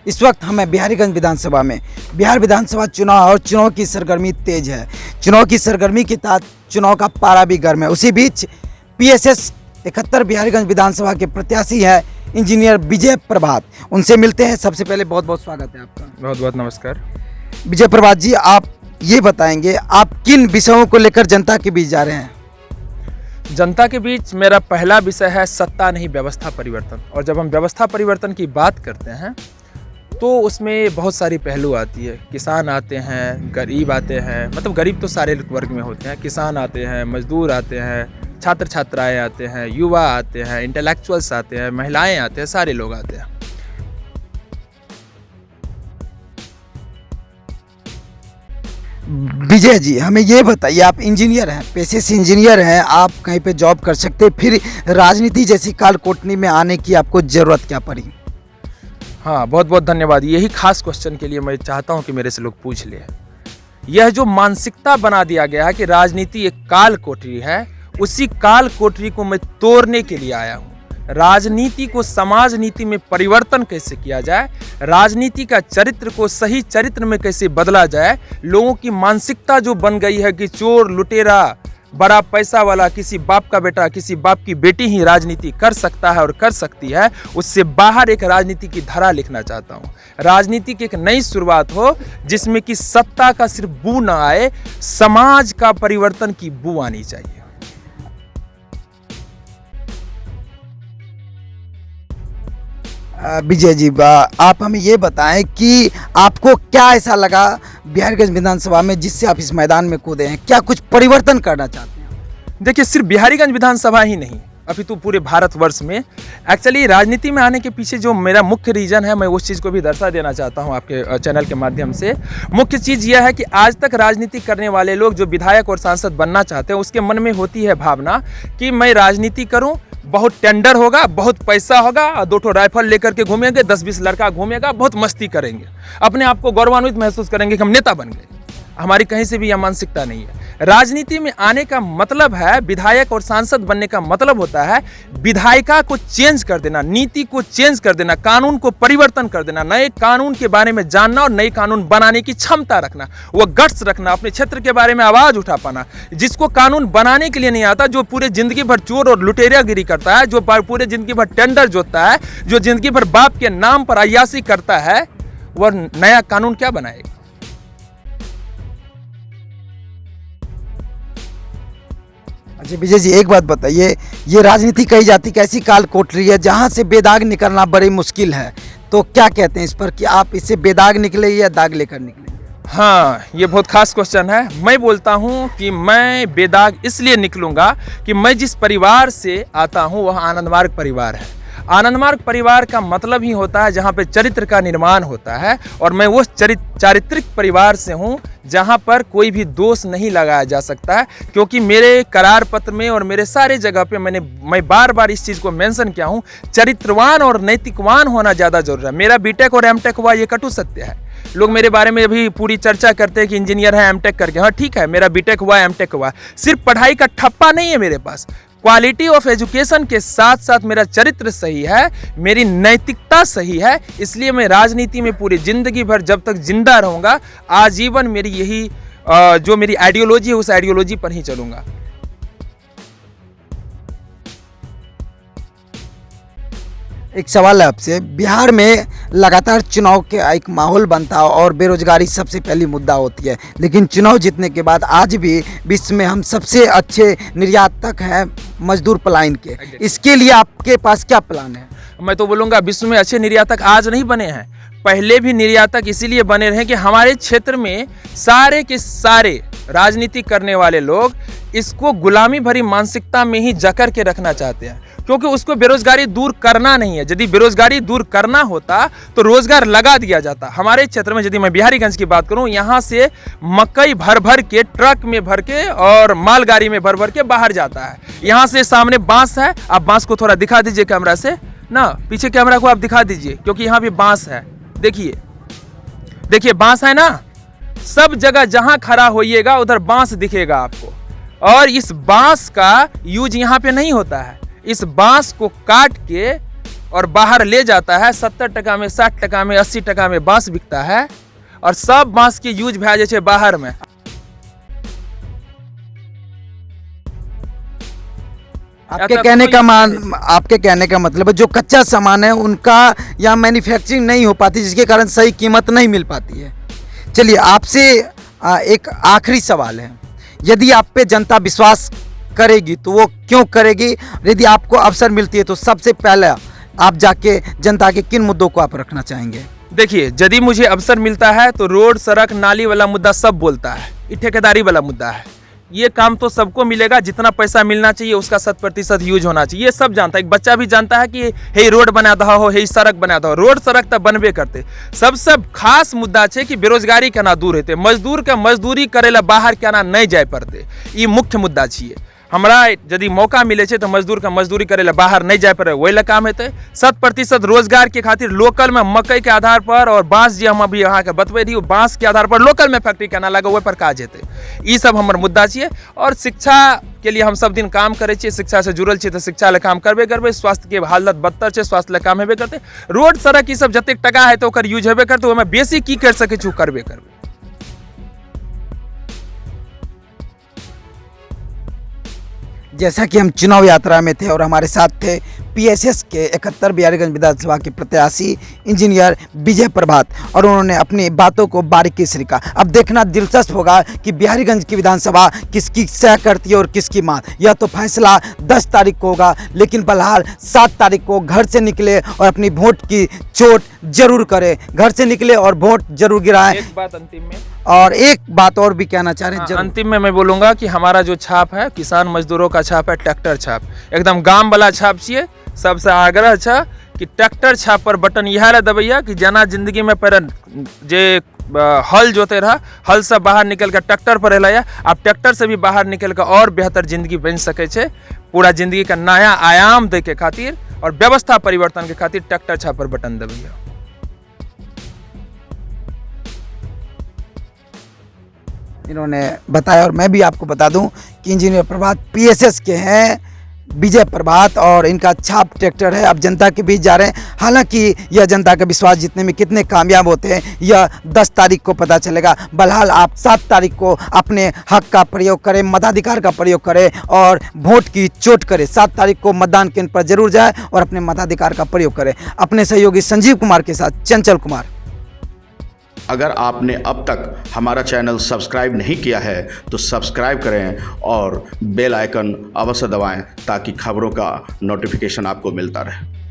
इस वक्त हमें बिहारीगंज विधानसभा में बिहार विधानसभा चुनाव और चुनाव की सरगर्मी तेज है। चुनाव की सरगर्मी के तहत चुनाव का पारा भी गर्म है। उसी बीच PSS 71 बिहारीगंज विधानसभा के प्रत्याशी हैं इंजीनियर विजय प्रभात। उनसे मिलते हैं। सबसे पहले बहुत बहुत स्वागत है आपका। बहुत बहुत नमस्कार। विजय प्रभात जी, आप ये बताएंगे आप किन विषयों को लेकर जनता के बीच जा रहे हैं? जनता के बीच मेरा पहला विषय है सत्ता नहीं व्यवस्था परिवर्तन। और जब हम व्यवस्था परिवर्तन की बात करते हैं तो उसमें बहुत सारी पहलू आती है। किसान आते हैं, गरीब आते हैं, मतलब गरीब तो सारे वर्ग में होते हैं। किसान आते हैं, मजदूर आते हैं, छात्र छात्राएं आते हैं, युवा आते हैं, इंटेलेक्चुअल्स आते हैं, महिलाएं आते हैं, सारे लोग आते हैं। विजय जी, हमें ये बताइए, आप इंजीनियर हैं, पेशे से इंजीनियर हैं, आप कहीं पे जॉब कर सकते, फिर राजनीति जैसी काल कोठनी में आने की आपको ज़रूरत क्या पड़ी? हाँ, बहुत बहुत धन्यवाद। यही खास क्वेश्चन के लिए मैं चाहता हूँ कि मेरे से लोग पूछ ले। यह जो मानसिकता बना दिया गया है कि राजनीति एक काल कोठरी है, उसी काल कोठरी को मैं तोड़ने के लिए आया हूँ। राजनीति को समाज नीति में परिवर्तन कैसे किया जाए, राजनीति का चरित्र को सही चरित्र में कैसे बदला जाए। लोगों की मानसिकता जो बन गई है कि चोर, लुटेरा, बड़ा पैसा वाला, किसी बाप का बेटा, किसी बाप की बेटी ही राजनीति कर सकता है और कर सकती है, उससे बाहर एक राजनीति की धारा लिखना चाहता हूँ। राजनीति की एक नई शुरुआत हो जिसमें कि सत्ता का सिर्फ बू ना आए, समाज का परिवर्तन की बू आनी चाहिए। विजय जी, आप हमें ये बताएं कि आपको क्या ऐसा लगा बिहारीगंज विधानसभा में जिससे आप इस मैदान में कूदे हैं? क्या कुछ परिवर्तन करना चाहते हैं? देखिए, सिर्फ बिहारीगंज विधानसभा ही नहीं, अपितु पूरे भारतवर्ष में एक्चुअली राजनीति में आने के पीछे जो मेरा मुख्य रीजन है, मैं उस चीज़ को भी दर्शा देना चाहता हूं आपके चैनल के माध्यम से। मुख्य चीज़ यह है कि आज तक राजनीति करने वाले लोग जो विधायक और सांसद बनना चाहते हैं, उसके मन में होती है भावना कि मैं राजनीति करूं, बहुत टेंडर होगा, बहुत पैसा होगा, 2 राइफल लेकर के घूमेंगे, 10-20 लड़का घूमेगा, बहुत मस्ती करेंगे, अपने आप को गौरवान्वित महसूस करेंगे कि हम नेता बन गए। हमारी कहीं से भी यह मानसिकता नहीं है। राजनीति में आने का मतलब है, विधायक और सांसद बनने का मतलब होता है विधायिका को चेंज कर देना, नीति को चेंज कर देना, कानून को परिवर्तन कर देना, नए कानून के बारे में जानना और नए कानून बनाने की क्षमता रखना, वो गट्स रखना, अपने क्षेत्र के बारे में आवाज उठा पाना। जिसको कानून बनाने के लिए नहीं आता, जो पूरे जिंदगी भर चोर और लुटेरागिरी करता है, जो पूरे जिंदगी भर टेंडर जोतता है, जो जिंदगी भर बाप के नाम पर अय्यासी करता है, वह नया कानून क्या बनाएगा? अच्छा विजय जी, एक बात बताइए, ये राजनीति कही जाती कैसी काल कोठरी है जहाँ से बेदाग निकलना बड़ी मुश्किल है, तो क्या कहते हैं इस पर कि आप इससे बेदाग निकले या दाग लेकर निकले? हाँ, ये बहुत खास क्वेश्चन है। मैं बोलता हूँ कि मैं बेदाग इसलिए निकलूंगा कि मैं जिस परिवार से आता हूँ वह आनंद मार्ग परिवार है। आनंद मार्ग परिवार का मतलब ही होता है जहाँ पे चरित्र का निर्माण होता है, और मैं वो चारित्रिक परिवार से हूँ जहाँ पर कोई भी दोष नहीं लगाया जा सकता है। क्योंकि मेरे करार पत्र में और मेरे सारे जगह पे मैं बार बार इस चीज़ को मेंशन किया हूँ, चरित्रवान और नैतिकवान होना ज़्यादा जरूरी है। मेरा बीटेक और एमटेक हुआ, ये कटु सत्य है। लोग मेरे बारे में अभी पूरी चर्चा करते हैं कि इंजीनियर है, एमटेक करके। हाँ ठीक है, मेरा बीटेक हुआ, एमटेक हुआ, सिर्फ पढ़ाई का ठप्पा नहीं है मेरे पास। क्वालिटी ऑफ एजुकेशन के साथ साथ मेरा चरित्र सही है, मेरी नैतिकता सही है। इसलिए मैं राजनीति में पूरी जिंदगी भर जब तक जिंदा रहूंगा, आजीवन मेरी यही जो मेरी आइडियोलॉजी है, उस आइडियोलॉजी पर ही चलूंगा। एक सवाल है आपसे, बिहार में लगातार चुनाव के एक माहौल बनता है और बेरोजगारी सबसे पहली मुद्दा होती है, लेकिन चुनाव जीतने के बाद आज भी विश्व में हम सबसे अच्छे निर्यातक हैं मजदूर पलायन के। इसके लिए आपके पास क्या प्लान है? मैं तो बोलूँगा विश्व में अच्छे निर्यातक आज नहीं बने हैं, पहले भी निर्यातक इसीलिए बने रहे कि हमारे क्षेत्र में सारे के सारे राजनीति करने वाले लोग इसको गुलामी भरी मानसिकता में ही जकड़ के रखना चाहते हैं। क्योंकि उसको बेरोजगारी दूर करना नहीं है। यदि बेरोजगारी दूर करना होता तो रोजगार लगा दिया जाता। हमारे क्षेत्र में यदि मैं बिहारीगंज की बात करूं, यहाँ से मकई भर भर के ट्रक में भर के और मालगाड़ी में भर भर के बाहर जाता है। यहाँ से सामने बांस है, आप बांस को थोड़ा दिखा दीजिए कैमरा से ना, पीछे कैमरा को आप दिखा दीजिए, क्योंकि यहाँ पे बांस है। देखिए देखिए बांस है ना, सब जगह जहां खड़ा होइएगा उधर बांस दिखेगा आपको। और इस बांस का यूज यहाँ पे नहीं होता है। इस बांस को काट के और बाहर ले जाता है 70 टका में, 60 टका में, 80 टका में बांस बिकता है और सब बांस के यूज भए जाए छै बाहर में। आपके कहने का मतलब है जो कच्चा सामान है उनका यहाँ मैन्युफैक्चरिंग नहीं हो पाती, जिसके कारण सही कीमत नहीं मिल पाती है। चलिए आपसे एक आखिरी सवाल है, यदि आप पे जनता विश्वास करेगी तो वो क्यों करेगी? यदि आपको अवसर मिलती है तो सबसे पहले आप जाके जनता के किन मुद्दों को आप रखना चाहेंगे? देखिए, यदि मुझे अवसर मिलता है तो रोड, सड़क, नाली वाला मुद्दा सब बोलता है, ये ठेकेदारी वाला मुद्दा है। ये काम तो सबको मिलेगा, जितना पैसा मिलना चाहिए उसका 100% यूज होना चाहिए, ये सब जानता है। एक बच्चा भी जानता है कि हे रोड बना दो हो, हे सड़क बना दो। रोड सड़क तो बनबे करते। सबसे खास मुद्दा है कि बेरोजगारी केना दूर हेतै, मजदूर के मजदूरी करे ला बाहर केना नहीं जाए पड़ते, ये मुख्य मुद्दा छियै। हमरा यदि मौका मिले छै तो मजदूर के मजदूरी करे ला बाहर नहीं जाए पड़े, वही ला काम हेतै। 100% रोजगार के खातिर लोकल में मकई के आधार पर और बांस जे हम अभी अहाँ के बतबै रही, बांस के आधार पर लोकल में फैक्ट्री केना लगे ओहि पर काज हेतै। ई सब हमर मुद्दा छियै। और शिक्षा के लिए हम सब दिन काम करे छियै, शिक्षा से जुड़ल छियै तो शिक्षा ले काम करबे करबै। स्वास्थ्य के हालत बदतर छै, स्वास्थ्य ले काम हेबे करतै। रोड सड़क ई सब जतेक टका हेतै ओकर यूज हेबे करतै, ओहिमे बेसी की कर सकै छी करबे करबै। जैसा कि हम चुनाव यात्रा में थे और हमारे साथ थे पीएसएस के 71 बिहारीगंज विधानसभा के प्रत्याशी इंजीनियर विजय प्रभात, और उन्होंने अपनी बातों को बारीकी से लिखा। अब देखना दिलचस्प होगा कि बिहारीगंज की विधानसभा किसकी सह करती है और किसकी मात। यह तो फैसला 10 तारीख को होगा, लेकिन बहरहाल 7 तारीख को घर से निकले और अपनी वोट की चोट जरूर करे, घर से निकले और वोट जरूर गिराएं। एक बात अंतिम में, और एक बात और भी कहना चाह रहे हैं अंतिम में मैं बोलूँगा कि हमारा जो छाप है किसान मजदूरों का छाप है, ट्रैक्टर छाप, एकदम गाम वाला छाप छिए। सबसे आग्रह छै कि ट्रैक्टर छाप पर बटन इएह ला दबैया कि जना जिंदगी में पहले जे हल जोते रहा, हल से बाहर निकल कर ट्रैक्टर पर एला, आप ट्रैक्टर से भी बाहर निकल कर और बेहतर जिंदगी बन सके छे। पूरा जिंदगी का नया आयाम दे के खातिर और व्यवस्था परिवर्तन के खातिर ट्रैक्टर छाप पर बटन दबैया। इन्होंने बताया, और मैं भी आपको बता दूं कि इंजीनियर प्रभात पीएसएस के हैं, विजय प्रभात, और इनका छाप ट्रैक्टर है। अब जनता के बीच जा रहे हैं। हालांकि यह जनता का विश्वास जीतने में कितने कामयाब होते हैं यह 10 तारीख को पता चलेगा। बहरहाल आप 7 तारीख को अपने हक का प्रयोग करें, मताधिकार का प्रयोग करें और वोट की चोट करें। 7 तारीख को मतदान केंद्र पर जरूर जाए और अपने मताधिकार का प्रयोग करें। अपने सहयोगी संजीव कुमार के साथ चंचल कुमार। अगर आपने अब तक हमारा चैनल सब्सक्राइब नहीं किया है तो सब्सक्राइब करें और बेल आइकन अवश्य दबाएं ताकि खबरों का नोटिफिकेशन आपको मिलता रहे।